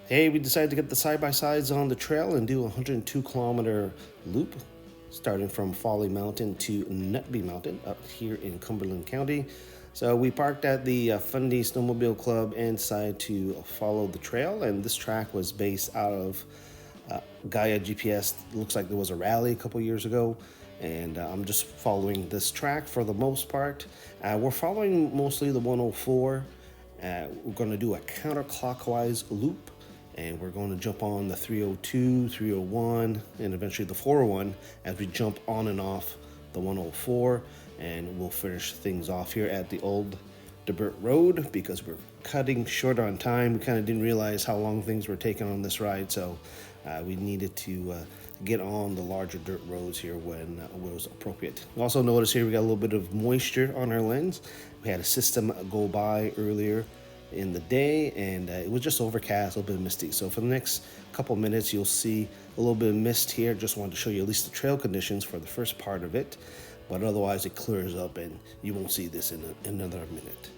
Hey, we decided to get the side-by-sides on the trail and do a 102-kilometer loop, starting from Folly Mountain to Nutby Mountain up here in Cumberland County. So we parked at the Fundy Snowmobile Club and decided to follow the trail. And this track was based out of Gaia GPS. Looks like there was a rally a couple years ago, and I'm just following this track for the most part. We're following mostly the 104. We're going to do a counterclockwise loop, and we're going to jump on the 302, 301, and eventually the 401 as we jump on and off the 104, and we'll finish things off here at the old DeBert Road because we're cutting short on time. We kind of didn't realize how long things were taking on this ride, so we needed to get on the larger dirt roads here when it was appropriate. Also notice here we got a little bit of moisture on our lens. We had a system go by earlier in the day, and it was just overcast, a little bit misty. So for the next couple minutes you'll see a little bit of mist here. Just wanted to show you at least the trail conditions for the first part of it, but otherwise it clears up and you won't see this in another minute.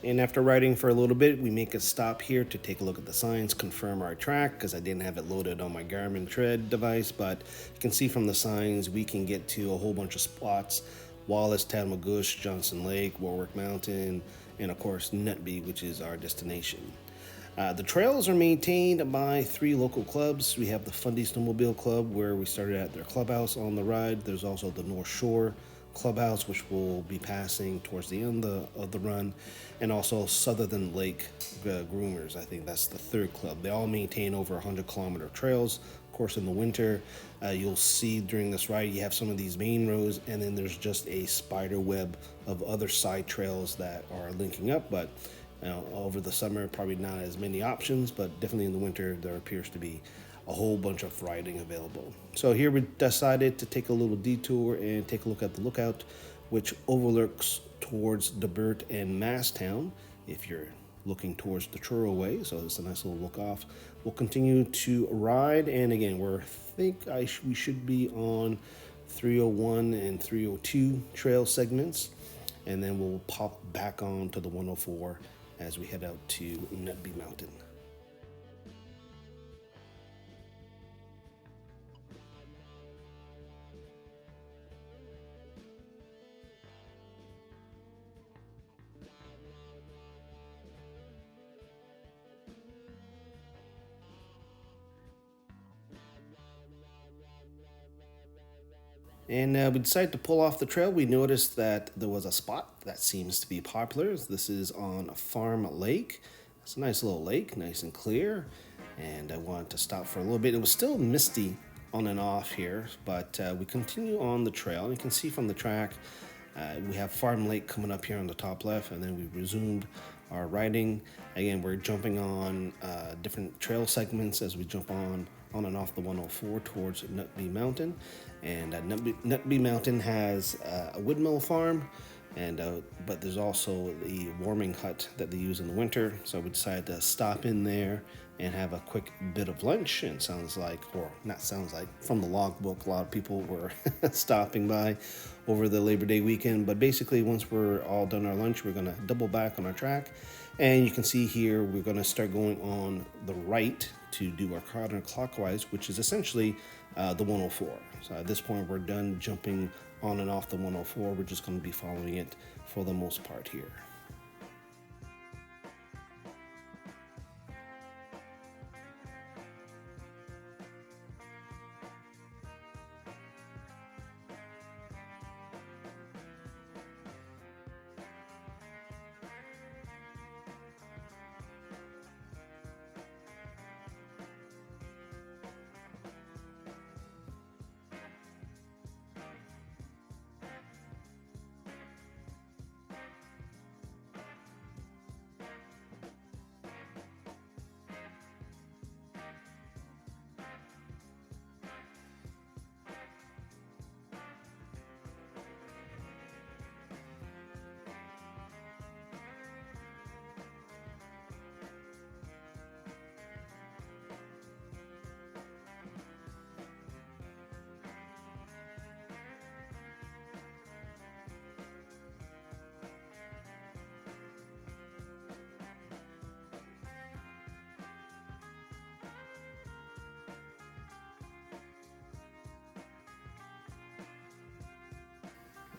And after riding for a little bit, we make a stop here to take a look at the signs, confirm our track, because I didn't have it loaded on my Garmin Tread device. But you can see from the signs, we can get to a whole bunch of spots: Wallace, Tadmagush, Johnson Lake, Warwick Mountain, and of course Nutby, which is our destination. The trails are maintained by three local clubs. We have the Fundy Snowmobile Club, where we started at their clubhouse on the ride. There's also the North Shore Clubhouse, which we'll be passing towards the end of the run, and also Sutherland Lake Groomers. I think that's the third club. They all maintain over 100-kilometer trails. Of course, in the winter, you'll see during this ride, you have some of these main roads, and then there's just a spider web of other side trails that are linking up. But over the summer, probably not as many options, but definitely in the winter, there appears to be a whole bunch of riding available. So here we decided to take a little detour and take a look at the lookout, which overlooks towards DeBert and Masstown if you're looking towards the Truro way. So it's a nice little look off. We'll continue to ride, and again, we should be on 301 and 302 trail segments, and then we'll pop back on to the 104 as we head out to Nutby Mountain. And we decided to pull off the trail. We noticed that there was a spot that seems to be popular. This is on Farm Lake. It's a nice little lake, nice and clear. And I wanted to stop for a little bit. It was still misty on and off here, but we continue on the trail. And you can see from the track, we have Farm Lake coming up here on the top left, and then we resumed our riding. Again, we're jumping on different trail segments as we jump on and off the 104 towards Nutby Mountain. And Nutby Mountain has a windmill farm, and but there's also the warming hut that they use in the winter. So we decided to stop in there and have a quick bit of lunch. And sounds like, or not sounds like, from the logbook, a lot of people were stopping by over the Labor Day weekend. But basically, once we're all done our lunch, we're going to double back on our track. And you can see here, we're going to start going on the right to do our counterclockwise, which is essentially the 104. So at this point, we're done jumping on and off the 104. We're just going to be following it for the most part here.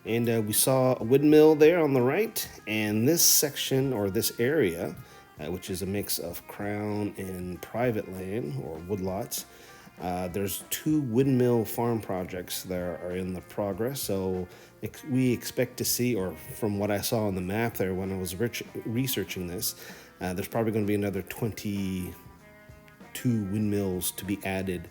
And we saw a windmill there on the right. And this section, or this area, which is a mix of crown and private land or woodlots, there's 2 windmill farm projects that are in the progress. So we expect to see, or from what I saw on the map there when I was researching this, there's probably going to be another 22 windmills to be added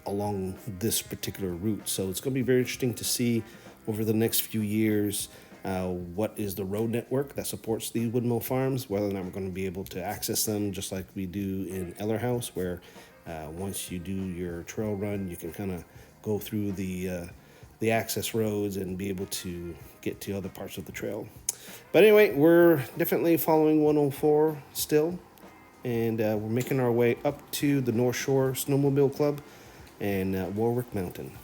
along this particular route. So it's going to be very interesting to see over the next few years what is the road network that supports these windmill farms, whether or not we're going to be able to access them just like we do in Eller House, where once you do your trail run, you can kind of go through the access roads and be able to get to other parts of the trail. But anyway, we're definitely following 104 still, and we're making our way up to the North Shore Snowmobile Club and Warwick Mountain.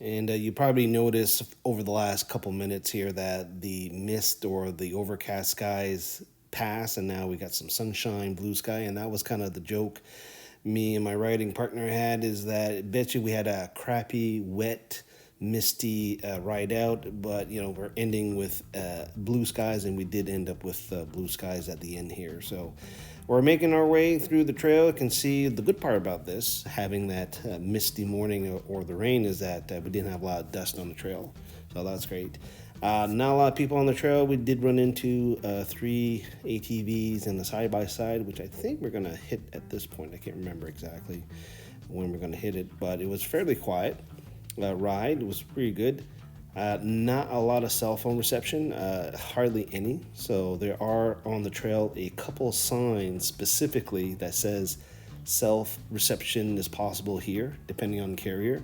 And you probably noticed over the last couple minutes here that the mist or the overcast skies passed, and now we got some sunshine, blue sky, and that was kind of the joke me and my riding partner had, is that I bet you we had a crappy, wet misty ride out, but we're ending with blue skies, and we did end up with blue skies at the end here. So we're making our way through the trail. You can see the good part about this, having that misty morning or the rain, is that we didn't have a lot of dust on the trail. So that's great. Not a lot of people on the trail. We did run into 3 ATVs and a side-by-side, which I think we're going to hit at this point. I can't remember exactly when we're going to hit it, but it was fairly quiet ride. It was pretty good. Not a lot of cell phone reception, hardly any. So there are on the trail a couple signs specifically that says self reception is possible here, depending on the carrier.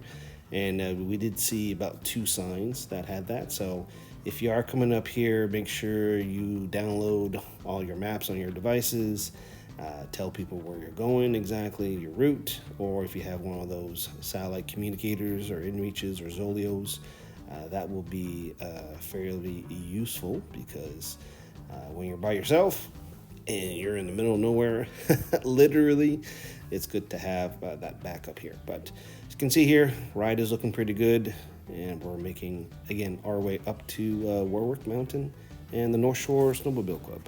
And we did see about 2 signs that had that. So if you are coming up here, make sure you download all your maps on your devices. Tell people where you're going exactly, your route, or if you have one of those satellite communicators or InReaches or Zolios, that will be fairly useful, because when you're by yourself and you're in the middle of nowhere, literally, it's good to have that backup here. But as you can see here, ride is looking pretty good, and we're making, again, our way up to Warwick Mountain and the North Shore Snowmobile Club.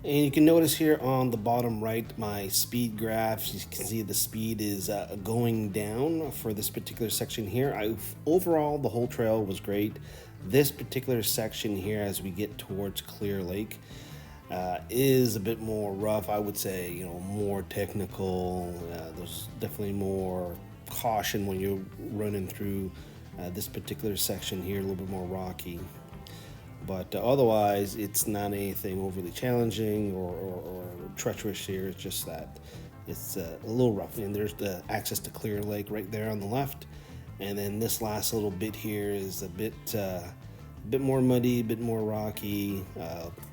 And you can notice here on the bottom right, my speed graph, you can see the speed is going down for this particular section here. Overall, the whole trail was great. This particular section here, as we get towards Clear Lake, is a bit more rough. I would say, more technical. There's definitely more caution when you're running through this particular section here, a little bit more rocky. But otherwise, it's not anything overly challenging or treacherous here. It's just that it's a little rough. And there's the access to Clear Lake right there on the left. And then this last little bit here is a bit more muddy, a bit more rocky,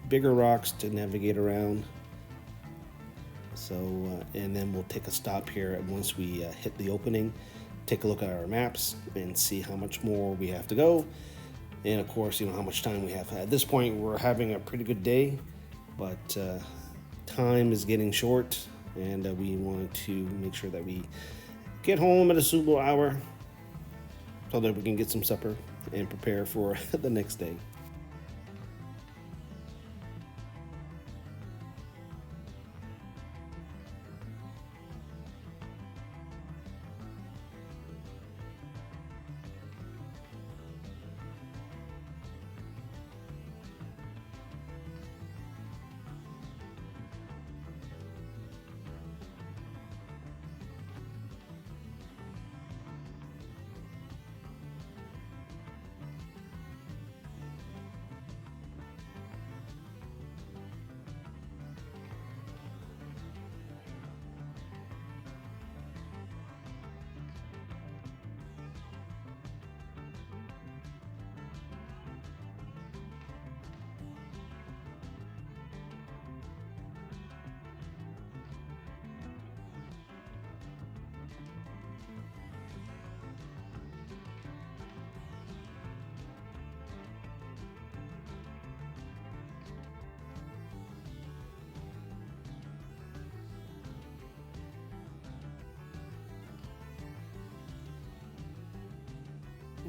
bigger rocks to navigate around. So, and then we'll take a stop here once we hit the opening, take a look at our maps and see how much more we have to go. And of course, how much time we have. At this point, we're having a pretty good day, but time is getting short, and we want to make sure that we get home at a suitable hour so that we can get some supper and prepare for the next day.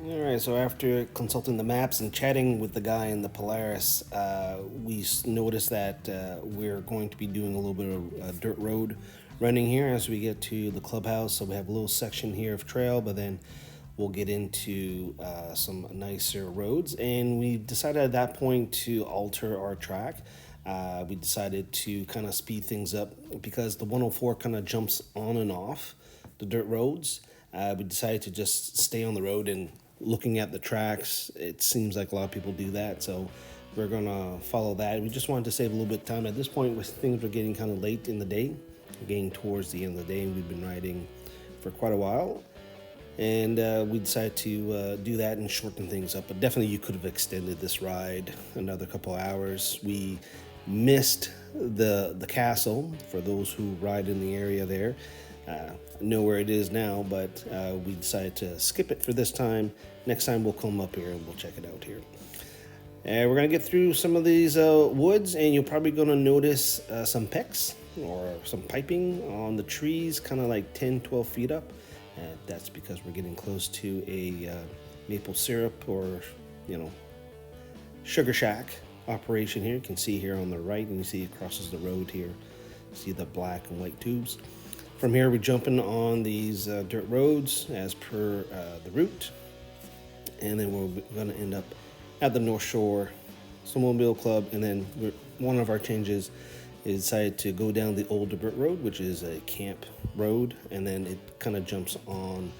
All right, so after consulting the maps and chatting with the guy in the Polaris, we noticed that we're going to be doing a little bit of dirt road running here as we get to the clubhouse. So we have a little section here of trail, but then we'll get into some nicer roads. And we decided at that point to alter our track. We decided to kind of speed things up because the 104 kind of jumps on and off the dirt roads. We decided to just stay on the road, and looking at the tracks, it seems like a lot of people do that. So we're gonna follow that. We just wanted to save a little bit of time. At this point, with things were getting kind of late in the day, getting towards the end of the day, and we've been riding for quite a while. And we decided to do that and shorten things up. But definitely you could have extended this ride another couple hours. We missed the castle. For those who ride in the area there, know where it is now, but we decided to skip it for this time. Next time we'll come up here and we'll check it out here. And we're gonna get through some of these woods, and you're probably gonna notice some pecks or some piping on the trees, kind of like 10-12 feet up. That's because we're getting close to a maple syrup or, sugar shack operation here. You can see here on the right, and you see it crosses the road here. See the black and white tubes. From here, we're jumping on these dirt roads as per the route, and then we're going to end up at the North Shore Snowmobile Club. And then one of our changes is decided to go down the Old Dirt Road, which is a camp road, and then it kind of jumps on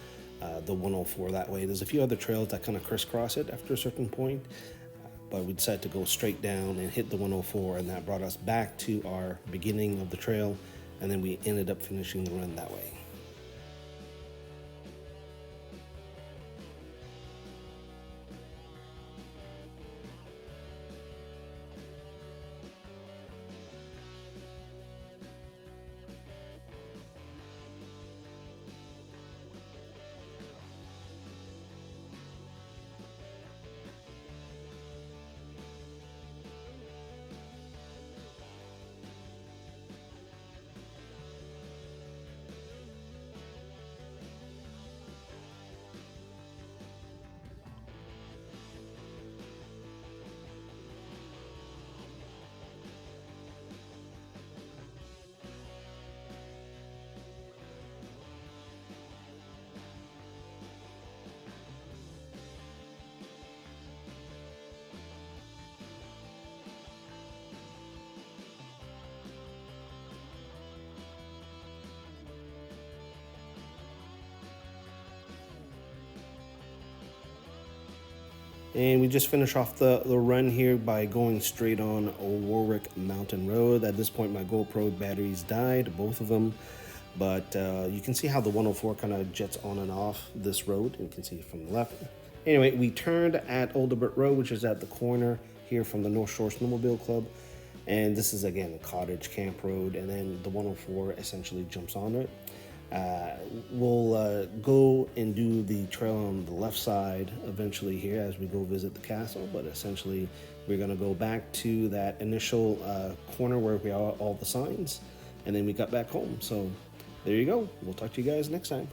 the 104 that way. There's a few other trails that kind of crisscross it after a certain point, but we decided to go straight down and hit the 104, and that brought us back to our beginning of the trail, and then we ended up finishing the run that way. And we just finished off the run here by going straight on Warwick Mountain Road. At this point, my GoPro batteries died, both of them. But you can see how the 104 kind of jets on and off this road. You can see from the left. Anyway, we turned at Old Dirt Road, which is at the corner here from the North Shore Snowmobile Club. And this is, again, a cottage camp road. And then the 104 essentially jumps on it. We'll go and do the trail on the left side eventually here as we go visit the castle, but essentially we're going to go back to that initial corner where we are all the signs, and then we got back home. So there you go. We'll talk to you guys next time.